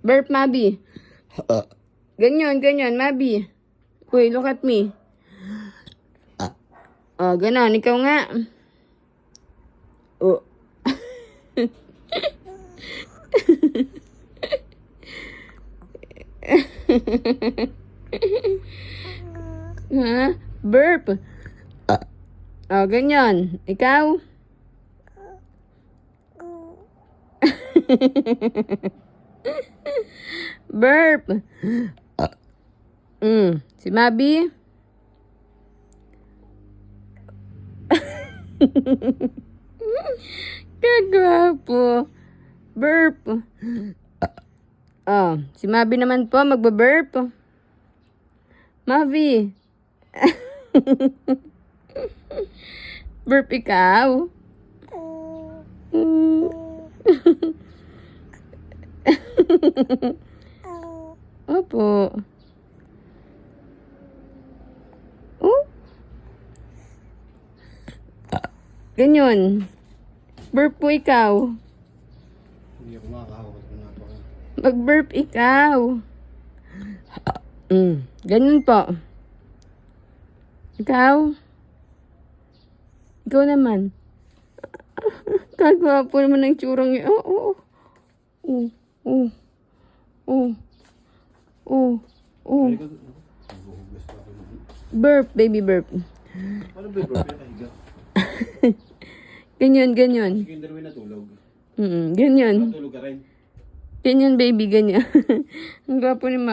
Burp, Mabi. Ganyan, ganyan, Mabi. Uy, look at me. Oh, ganon. Ikaw nga. Oh. Ha? Burp. Oh, ganyan. Ikaw? Burp. Si Mabi? Kagwapo. Burp. Oh, si Mabi naman po, magbaburp. Mabi. Burp ikaw. Opo. Oh. Ganyan. Burp po ikaw. Hindi ako makakahawak na po. Mag-burp ikaw. Ganyan po. Ikaw? Ikaw naman. Kagwapo naman ng tsurang yun. Oh. Burp, baby burp. Ano ba yung burp yung kahiga? Ganyan, ganyan. Sige, yung dalawa natulog. Ganyan. Natulog ka rin. Ganyan, baby, ganyan. Ang gwapo ni